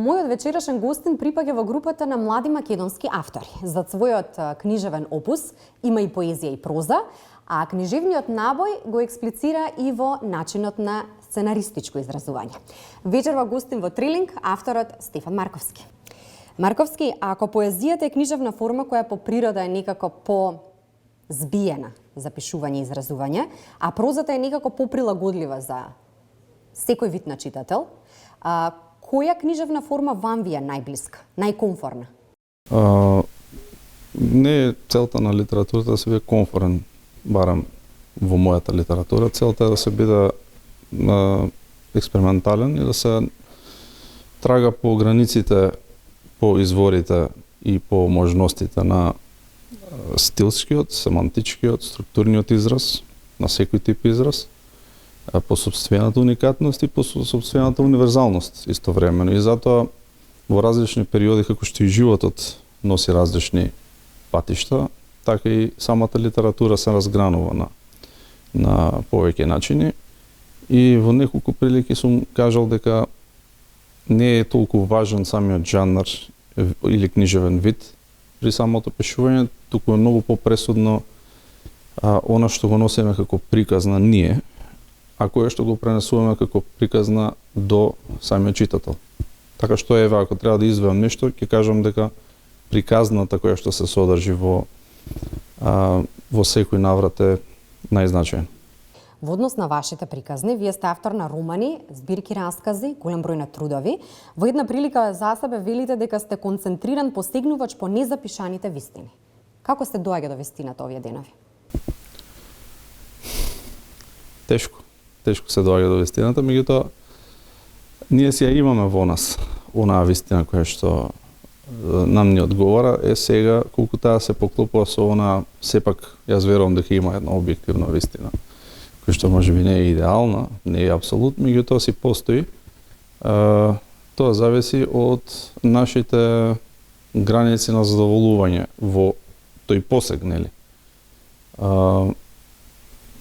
Мојот вечерашен гостин припаѓа во групата на млади македонски автори. Зад својот книжевен опус има и поезија и проза, а книжевниот набој го експлицира и во начинот на сценаристичко изразување. Вечерва гостин во Трилинг авторот Стефан Марковски. Марковски, ако поезијата е книжевна форма која по природа е некако по-збиена за пишување и изразување, а прозата е некако поприлагодлива за секој вид на читател, која книжевна форма вам ви е најблиска, најкомфорна? Не е целта на литературата да се биде комфорен, барам во мојата литература. Целта е да се биде експериментален и да се трага по границите, по изворите и по можностите на стилскиот, семантичкиот, структурниот израз, на секој тип израз, по собствената уникатност и по собствената универзалност истовремено. И затоа во различни периоди, како што и животот носи различни патишта, така и самата литература се разгранува на повеќе начини. И во неколку прилики сум кажал дека не е толку важен самиот жанр или книжевен вид при самото пишување, туку е многу попресудно она што го носиме како приказна ние, а кое што го пренесуваме како приказна до самиот читател. Така што еве, ако треба да извеам нешто, ќе кажам дека приказната која што се содржи во секој наврат е најзначајна. Во однос на вашите приказни, вие сте автор на романи, збирки раскази, голем број на трудови. Во една прилика за себе велите дека сте концентриран постигнувач по незапишаните вистини. Како се доаѓа до вистината овие денови? Тешко се доаѓа до вистината, меѓутоа ние си ја имаме во нас, онаа вистина која што нам ни одговара, сега колку таа се поклопува со она, сепак јас верувам дека има една објективна вистина, која што можеби не е идеална, не е апсолут, меѓутоа си постои. Тоа зависи од нашите граници на задоволување во тој посег, нели?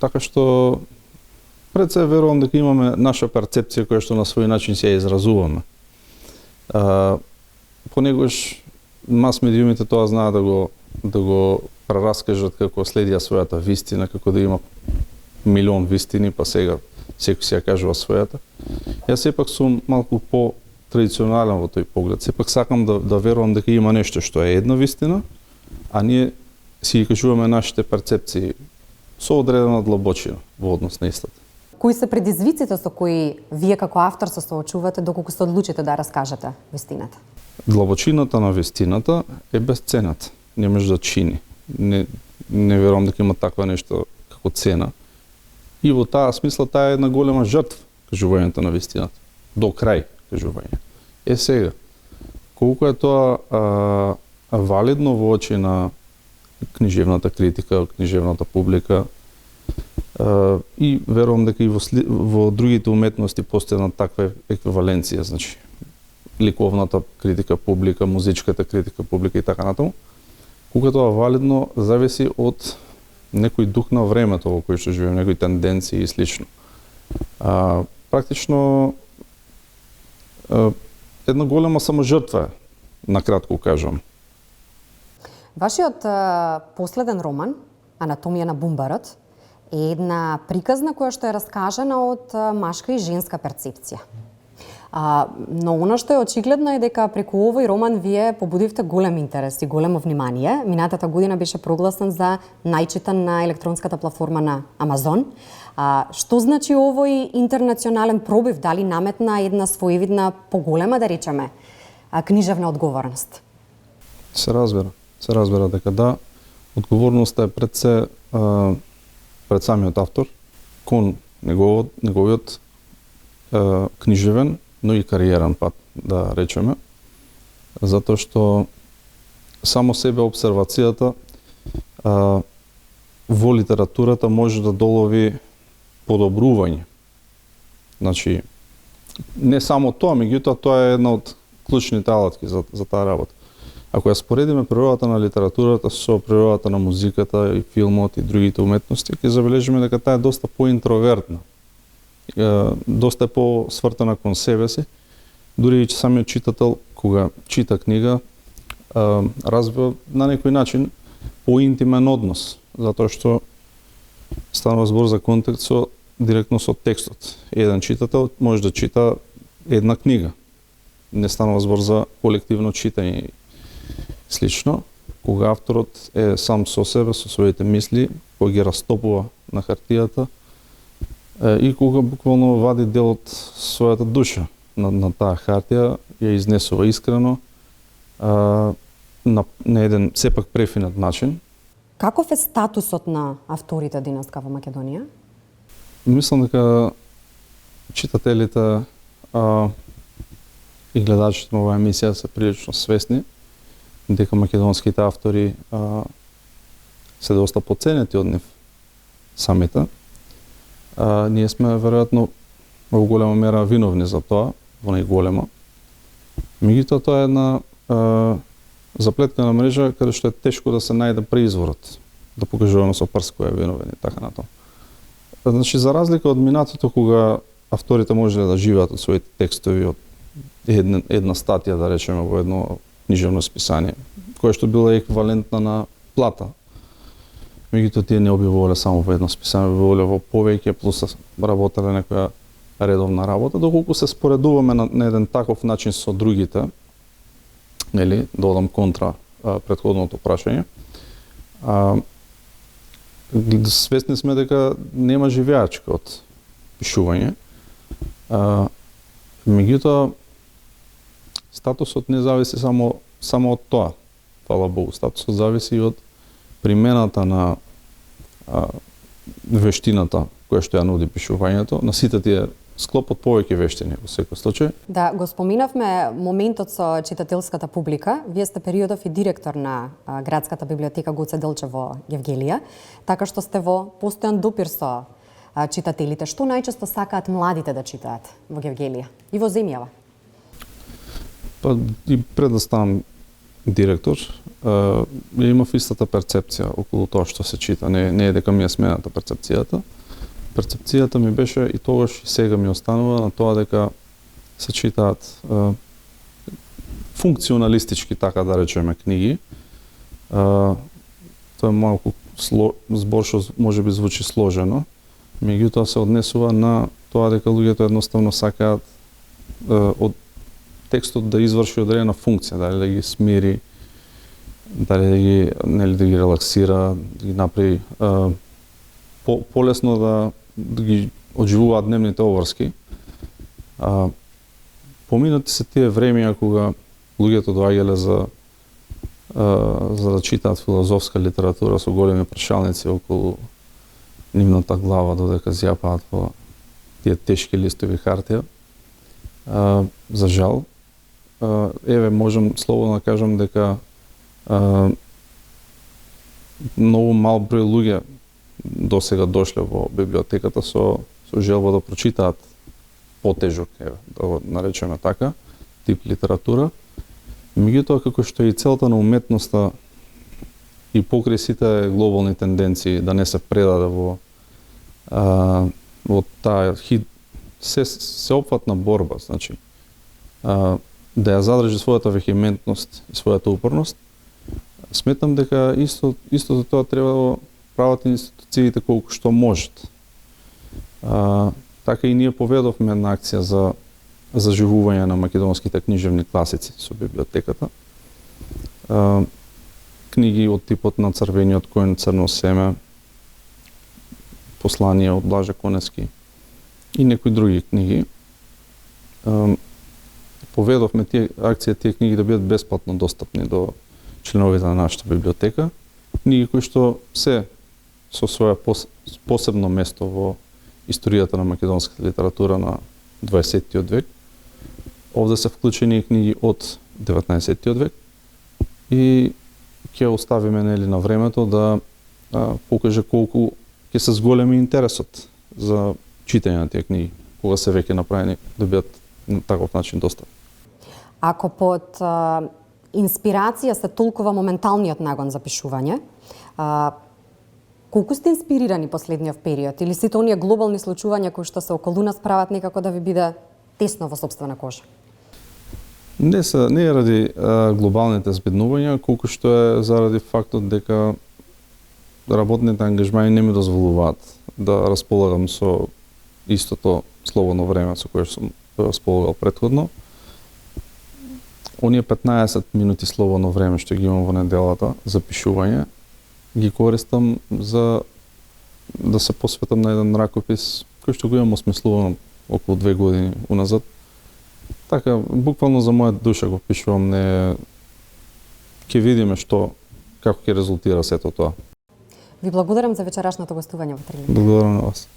Така што пред се верувам дека имаме наша перцепција која што на свој начин се ја изразуваме. Понегош мас медиумите тоа знаат да го прераскажат како следија својата вистина, како да има милион вистини, па сега секој си ја кажува својата. Јас сепак сум малку по-традиционален во тој поглед. Сепак сакам да верувам дека има нешто што е една вистина, а ние си ги кажуваме нашите перцепции со одредена длабочина во однос на истата. Кои се предизвиците со кои вие како автор се соочувате доколку се одлучите да раскажете вистината? Длабочината на вистината е безцената. Не може да чини. Не верувам дека има таква нешто како цена. И во таа смисла таа е една голема жртва, кажувањето на вистината. До крај кажување. Сега, колку е тоа валидно во очи на книжевната критика, книжевната публика, и верувам дека и во другите уметности постои една таква еквиваленција, значи ликовната критика публика, музичката критика публика и така натаму. Колку тоа валидно зависи од некој дух на времето во кој што живееме, некои тенденции и слично. Практично една голема саможртва, накратко кажам. Вашиот последен роман, Анатомија на бумбарот, е една приказна која што е раскажана од машка и женска перцепција. Но она што е очигледно е дека преку овој роман вие побудивте голем интерес и големо внимание. Минатата година беше прогласен за најчитан на електронската платформа на Амазон. Што значи овој интернационален пробив? Дали наметна една своевидна поголема, да речеме, книжевна одговорност? Се разбира дека да, одговорноста е пред самиот автор, кон неговиот книжевен, но и кариерен пат, да речеме, затоа што само себе обсервацијата во литературата може да долови подобрување. Значи, не само тоа, меѓутоа тоа е една од клучните алатки за таа работа. Ако ја споредиме природата на литературата со природата на музиката и филмот и другите уметности, ќе забележиме дека таа е доста поинтровертна. Доста е посвртена кон себе си дури и самиот читател кога чита книга развива на некој начин поинтимен однос, затоа што станува збор за контекст директно со текстот. Еден читател може да чита една книга. Не станува збор за колективно читање и слично. Кога авторот е сам со себе, со своите мисли, кога ги растопува на хартијата и кога буквално вади дел од својата душа на таа хартија, ја изнесува искрено, на еден сепак префинат начин. Каков е статусот на авторите денеска во Македонија? Мислам дека читателите и гледачите на оваа емисија се прилично свесни дека македонските автори се доста поценети од нив самите. Ние сме веројатно во голема мера виновни за тоа, во најголема. Меѓутоа тоа е една заплеткана мрежа каде што е тешко да се најде преизворот, да покажуваме со прст кој е виновен и така натаму. Значи, за разлика од минатото кога авторите можеле да живеат од своите текстови, од една статија, да речеме, во едно книжевно списание, која што била еквивалентна на плата. Меѓутоа тие не објавувале само во едно списание, објавувале во повеќе, плюс работеле некоја редовна работа, доколку се споредуваме на еден таков начин со другите, нели, додам контра претходното прашање. Свесни сме дека нема живеачка од пишување. Меѓутоа статусот не зависи само од тоа. Фала Богу, статусот зависи и од примената на вештината која што ја нуди пишувањето, на сите тие склоп од повеќе вештини во секој случај. Да, го споминавме моментот со читателската публика. Вие сте периодов и директор на градската библиотека Гоце Делчев во Гевгелија, така што сте во постојан допир со читателите. Што најчесто сакаат младите да читаат во Гевгелија и во земјава? Па и пред да станам директор, имав истата перцепција околу тоа што се чита. Не е дека ми е смената перцепцијата. Перцепцијата ми беше и тогаш и сега ми останува на тоа дека се читаат функционалистички, така да речеме, книги. Тоа е малку збор што можеби звучи сложено, меѓутоа се однесува на тоа дека луѓето едноставно сакаат од текстот да изврши одредена функција, дали да ги смири, дали да ги релаксира, да ги направи полесно да ги одживуваат дневните обврски. Поминати се тие времења кога луѓето доаѓале за да читаат филозофска литература со големи прашалници околу нивната глава додека зјапаат во тие тешки листови хартија. За жал, можам слободно да кажам дека многу мал број луѓе досега дошле во библиотеката со желба да прочитаат потежок, да го наречеме така, тип литература. Меѓутоа, како што и целта на уметноста и покрај сите глобални тенденции да не се предаде во таа сеопфатна борба, значи, да ја задржи својата вехементност и својата упорност, сметам дека истото тоа треба да прават институциите колку што можат. Така и ние поведовме една акција за заживување на македонските книжевни класици со библиотеката. Книги од типот на Црвениот коњ, Црно семе, Послание од Блаже Конески и некои други книги. Поведовме тие книги да бидат бесплатно достапни до членовите на нашата библиотека. Книги кои што се со своја посебно место во историјата на македонската литература на 20-тиот век. Овде се вклучени и книги од 19-тиот век и ќе оставиме на времето да покаже колку ќе се зголеми интересот за читање на тие книги, кога се веќе направени да бидат на таков начин достапни. Ако под инспирација се толкува моменталниот нагон за пишување, колку сте инспирирани последниот период или сите оние глобални случувања кои што се околу нас прават некако да ви биде тесно во сопствена кожа? Не е ради глобалните збеднувања, колку што е заради фактот дека работните ангажмани не ми дозволуваат да располагам со истото слободно време со кое сум располагал претходно. Оние 15 минути слободно време што ги имам во неделата за пишување, ги користам за да се посветам на еден ракопис кој што го имам осмислувано околу 2 години уназад. Така, буквално за моја душа го пишувам, не ќе видиме како ќе резултира сето тоа. Ви благодарам за вечерашното гостување во Трилина. Благодарам на вас.